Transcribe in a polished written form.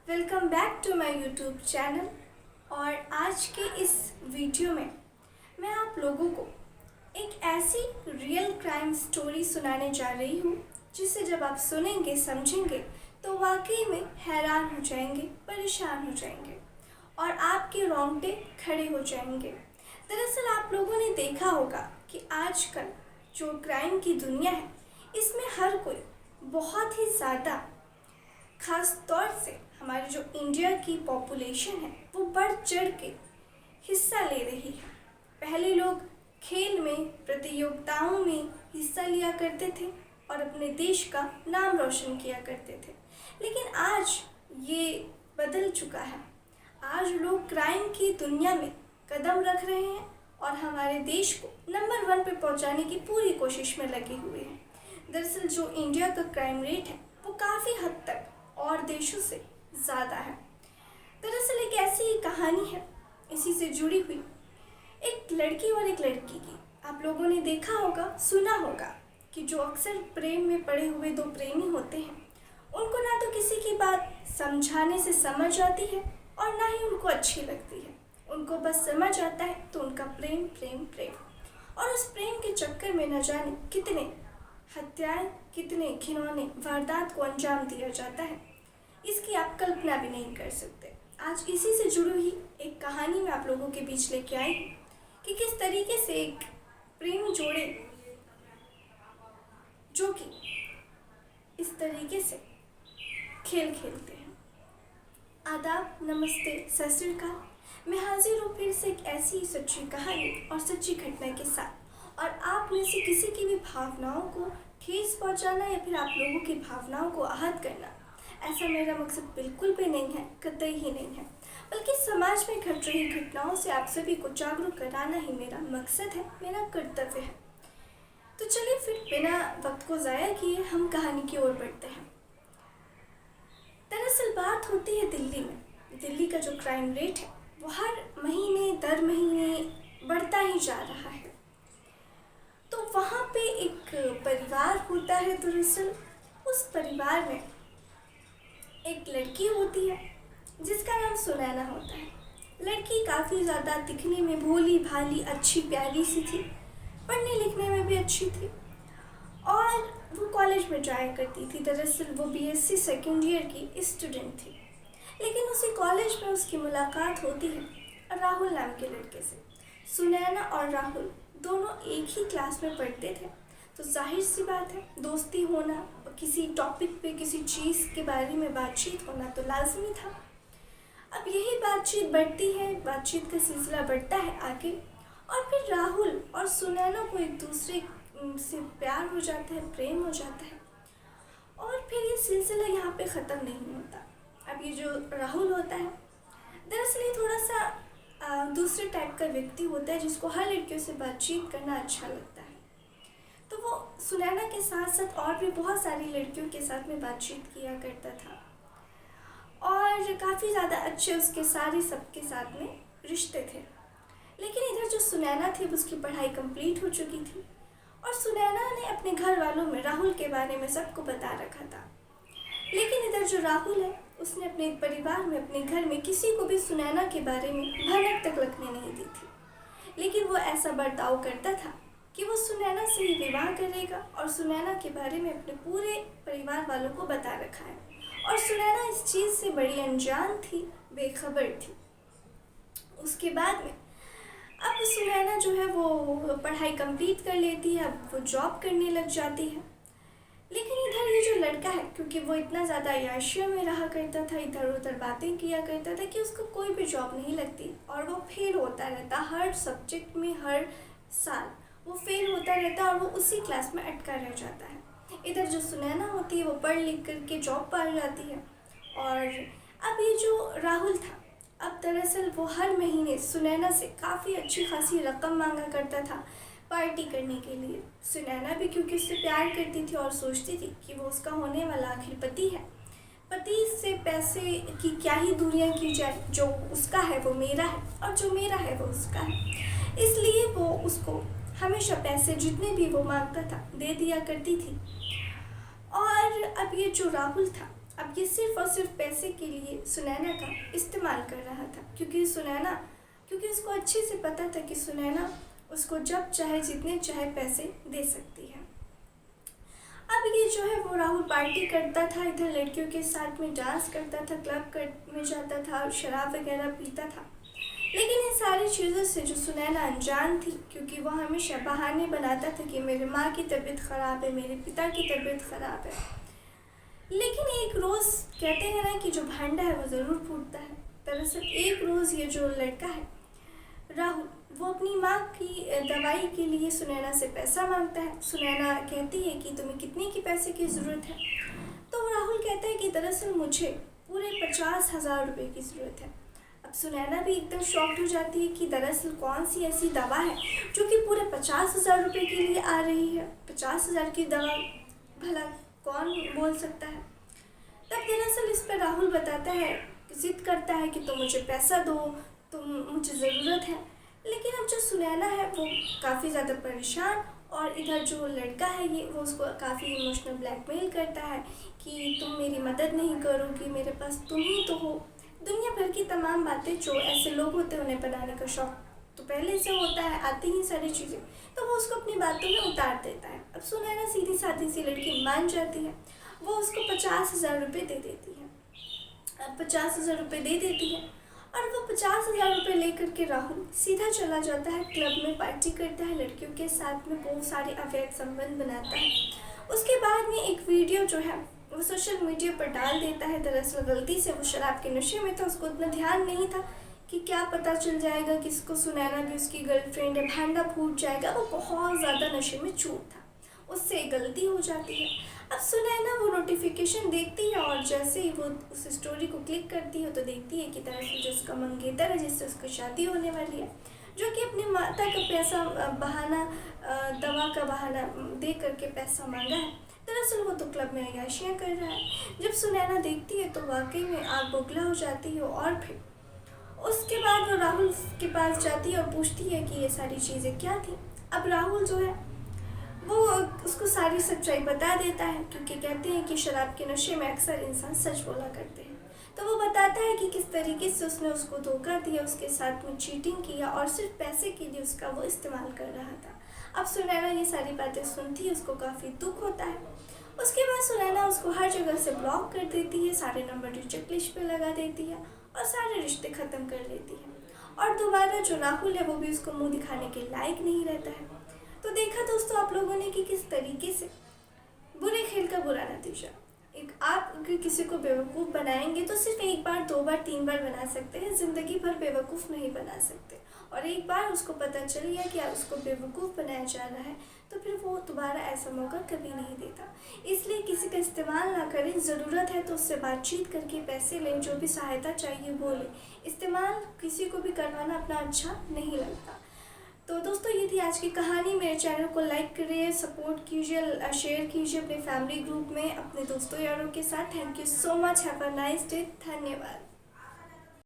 Welcome back to my YouTube channel. और आज के इस वीडियो में मैं आप लोगों को एक ऐसी रियल क्राइम स्टोरी सुनाने जा रही हूँ जिसे जब आप सुनेंगे समझेंगे तो वाकई में हैरान हो जाएंगे, परेशान हो जाएंगे और आपके रोंगटे खड़े हो जाएंगे। दरअसल आप लोगों ने देखा होगा कि आजकल जो क्राइम की दुनिया है इसमें हर कोई बहुत ही ज़्यादा, ख़ास तौर से हमारी जो इंडिया की पॉपुलेशन है वो बढ़ चढ़ के हिस्सा ले रही है। पहले लोग खेल में, प्रतियोगिताओं में हिस्सा लिया करते थे और अपने देश का नाम रोशन किया करते थे, लेकिन आज ये बदल चुका है। आज लोग क्राइम की दुनिया में कदम रख रहे हैं और हमारे देश को नंबर 1 पे पहुंचाने की पूरी कोशिश में लगे हुए हैं। दरअसल जो इंडिया का क्राइम रेट है वो काफ़ी हद तक और देशों से ज़्यादा है। दरअसल एक ऐसी कहानी है इसी से जुड़ी हुई, एक लड़की और एक लड़की की। आप लोगों ने देखा होगा, सुना होगा कि जो अक्सर प्रेम में पड़े हुए दो प्रेमी होते हैं उनको ना तो किसी की बात समझाने से समझ आती है और ना ही उनको अच्छी लगती है। उनको बस समझ आता है तो उनका प्रेम प्रेम प्रेम, और उस प्रेम के चक्कर में न जाने कितने हत्याएं, कितने घिनौने वारदात को अंजाम दिया जाता है, इसकी आप कल्पना भी नहीं कर सकते। आज इसी से जुड़ी हुई एक कहानी मैं आप लोगों के बीच लेके आई हूँ कि किस तरीके से एक प्रेमी जोड़े जो कि इस तरीके से खेल खेलते हैं। आदाब, नमस्ते, सत श्री अकाल। मैं हाजिर हूँ फिर से एक ऐसी सच्ची कहानी और सच्ची घटना के साथ, और आप में से किसी की भी भावनाओं को ठेस पहुंचाना या फिर आप लोगों की भावनाओं को आहत करना, ऐसा मेरा मकसद बिल्कुल भी नहीं है, कतई ही नहीं है। बल्कि समाज में घट रही घटनाओं से आप सभी को जागरूक कराना ही मेरा मकसद है, मेरा कर्तव्य है। तो चलिए फिर बिना वक्त को ज़ाया किए हम कहानी की ओर बढ़ते हैं। दरअसल बात होती है दिल्ली में। दिल्ली का जो क्राइम रेट है वो हर महीने दर महीने बढ़ता ही जा रहा है। तो वहाँ पे एक परिवार होता है। दरअसल उस परिवार में एक लड़की होती है जिसका नाम सुनैना होता है। लड़की काफ़ी ज़्यादा दिखने में भोली भाली, अच्छी प्यारी सी थी, पढ़ने लिखने में भी अच्छी थी और वो कॉलेज में जाया करती थी। दरअसल वो बीएससी सेकेंड ईयर की स्टूडेंट थी। लेकिन उसी कॉलेज में उसकी मुलाकात होती है राहुल नाम के लड़के से। सुनैना और राहुल दोनों एक ही क्लास में पढ़ते थे, तो जाहिर सी बात है दोस्ती होना, किसी टॉपिक पे किसी चीज़ के बारे में बातचीत होना तो लाजमी था। अब यही बातचीत बढ़ती है, बातचीत का सिलसिला बढ़ता है आगे, और फिर राहुल और सुनैना को एक दूसरे से प्यार हो जाता है, प्रेम हो जाता है, और फिर ये सिलसिला यहाँ पे ख़त्म नहीं होता। अब ये जो राहुल होता है दरअसल ये थोड़ा सा दूसरे टाइप का व्यक्ति होता है जिसको हर लड़कियों से बातचीत करना अच्छा लगता है। तो वो सुनैना के साथ साथ और भी बहुत सारी लड़कियों के साथ में बातचीत किया करता था और काफ़ी ज़्यादा अच्छे उसके सारे सबके साथ में रिश्ते थे। लेकिन इधर जो सुनैना थी उसकी पढ़ाई कंप्लीट हो चुकी थी और सुनैना ने अपने घर वालों में राहुल के बारे में सबको बता रखा था। लेकिन इधर जो राहुल है उसने अपने परिवार में, अपने घर में किसी को भी सुनैना के बारे में भनक तक लगने नहीं दी थी। लेकिन वो ऐसा बर्ताव करता था कि वो सुनैना से ही विवाह करेगा और सुनैना के बारे में अपने पूरे परिवार वालों को बता रखा है, और सुनैना इस चीज़ से बड़ी अनजान थी, बेखबर थी। उसके बाद में अब सुनैना जो है वो पढ़ाई कंप्लीट कर लेती है, अब वो जॉब करने लग जाती है। लेकिन इधर ये जो लड़का है, क्योंकि वो इतना ज़्यादा अय्याशियों में रहा करता था, इधर उधर बातें किया करता था कि उसको कोई भी जॉब नहीं लगती और वो फेल होता रहता हर सब्जेक्ट में। हर साल वो फेल होता रहता और वो उसी क्लास में अटका रह जाता है। इधर जो सुनैना होती है वो पढ़ लिख करके जॉब पा जाती है। और अब ये जो राहुल था, अब दरअसल वो हर महीने सुनैना से काफ़ी अच्छी खासी रकम मांगा करता था पार्टी करने के लिए। सुनैना भी क्योंकि उससे प्यार करती थी और सोचती थी कि वो उसका होने वाला आखिर पति है, पति से पैसे की क्या ही दूरियां की जाए, जो उसका है वो मेरा है और जो मेरा है वो उसका है। इसलिए वो उसको हमेशा पैसे जितने भी वो मांगता था दे दिया करती थी। और अब ये जो राहुल था अब ये सिर्फ और सिर्फ पैसे के लिए सुनैना का इस्तेमाल कर रहा था, क्योंकि उसको अच्छे से पता था कि सुनैना उसको जब चाहे जितने चाहे पैसे दे सकती है। अब ये जो है वो राहुल पार्टी करता था, इधर लड़कियों के साथ में डांस करता था, क्लब में जाता था, शराब वगैरह पीता था। लेकिन इन सारी चीज़ों से जो सुनैना अनजान थी, क्योंकि वह हमेशा बहाने बनाता था कि मेरे माँ की तबीयत ख़राब है, मेरे पिता की तबीयत ख़राब है। लेकिन एक रोज़ कहते हैं ना कि जो भांडा है वो ज़रूर फूटता है। दरअसल एक रोज़ ये जो लड़का है राहुल, वो अपनी माँ की दवाई के लिए सुनैना से पैसा मांगता है। सुनैना कहती है कि तुम्हें कितने की पैसे की ज़रूरत है? तो राहुल कहता है कि दरअसल मुझे पूरे 50,000 रुपये की ज़रूरत है। अब सुनैना भी एकदम शॉक्ड हो जाती है कि दरअसल कौन सी ऐसी दवा है जो कि पूरे 50,000 रुपये के लिए आ रही है। 50,000 की दवा भला कौन बोल सकता है? तब दरअसल इस पर राहुल बताता है, जिद करता है कि तुम मुझे पैसा दो, तुम मुझे ज़रूरत है। लेकिन अब जो सुनैना है वो काफ़ी ज़्यादा परेशान, और इधर जो लड़का है ये वो उसको काफ़ी इमोशनल ब्लैकमेल करता है कि तुम मेरी मदद नहीं करोगी, मेरे पास तुम ही तो हो। दुनिया भर की तमाम बातें जो ऐसे लोग होते हैं उन्हें बनाने का शौक तो पहले से होता है, आती ही सारी चीज़ें, तो वो उसको अपनी बातों में उतार देता है। अब सुनैना सीधी सादी सी लड़की मान जाती है, वो उसको 50,000 रुपये दे देती है। अब 50,000 रुपये दे देती है और वो 50,000 रुपये लेकर के राहुल सीधा चला जाता है, क्लब में पार्टी करता है, लड़कियों के साथ में बहुत सारे अवैध संबंध बनाता है। उसके बाद में एक वीडियो जो है वो सोशल मीडिया पर डाल देता है। दरअसल गलती से वो शराब के नशे में था, उसको उतना ध्यान नहीं था कि क्या पता चल जाएगा कि इसको सुनैना भी उसकी गर्लफ्रेंड है, भांडा फूट जाएगा। वो बहुत ज़्यादा नशे में चूर था, उससे गलती हो जाती है। अब सुनैना वो नोटिफिकेशन देखती है और जैसे ही वो उस स्टोरी को क्लिक करती है तो देखती है कि दरअसल जो उसका मंगेतर है, जिससे उसकी शादी होने वाली है, जो कि अपनी माता का पैसा बहाना, दवा का बहाना दे करके पैसा मांगा है, दरअसल वो तो क्लब में अय्याशियाँ कर रहा है। जब सुनैना देखती है तो वाकई में आग बबूला हो जाती है, और फिर उसके बाद वो राहुल के पास जाती है और पूछती है कि ये सारी चीज़ें क्या थी। अब राहुल जो है वो उसको सारी सच्चाई बता देता है, क्योंकि कहते हैं कि शराब के नशे में अक्सर इंसान सच बोला करते हैं। तो वो बताता है कि किस तरीके से उसने उसको धोखा दिया, उसके साथ में चीटिंग किया और सिर्फ पैसे के लिए उसका वो इस्तेमाल कर रहा था। अब सुनैना ये सारी बातें सुनती है, उसको काफ़ी दुख होता है। उसके बाद सुनैना उसको हर जगह से ब्लॉक कर देती है, सारे नंबर रिजेक्ट लिस्ट पे लगा देती है और सारे रिश्ते ख़त्म कर लेती है। और दोबारा जो राहुल है वो भी उसको मुंह दिखाने के लायक नहीं रहता है। तो देखा दोस्तों आप लोगों ने कि किस तरीके से बुरे खेल का बुरा नतीजा। एक आप अगर किसी को बेवकूफ़ बनाएंगे तो सिर्फ एक बार, दो बार, तीन बार बना सकते हैं, ज़िंदगी भर बेवकूफ़ नहीं बना सकते। और एक बार उसको पता चल गया कि उसको बेवकूफ़ बनाया जा रहा है तो फिर वो दोबारा ऐसा मौका कभी नहीं देता। इसलिए किसी का इस्तेमाल ना करें, ज़रूरत है तो उससे बातचीत करके पैसे लें, जो भी सहायता चाहिए वो लें। इस्तेमाल किसी को भी करवाना अपना अच्छा नहीं लगता। तो दोस्तों ये थी आज की कहानी। मेरे चैनल को लाइक करिए, सपोर्ट कीजिए, शेयर कीजिए अपने फैमिली ग्रुप में, अपने दोस्तों यारों के साथ। Thank you so much, have a nice day, धन्यवाद।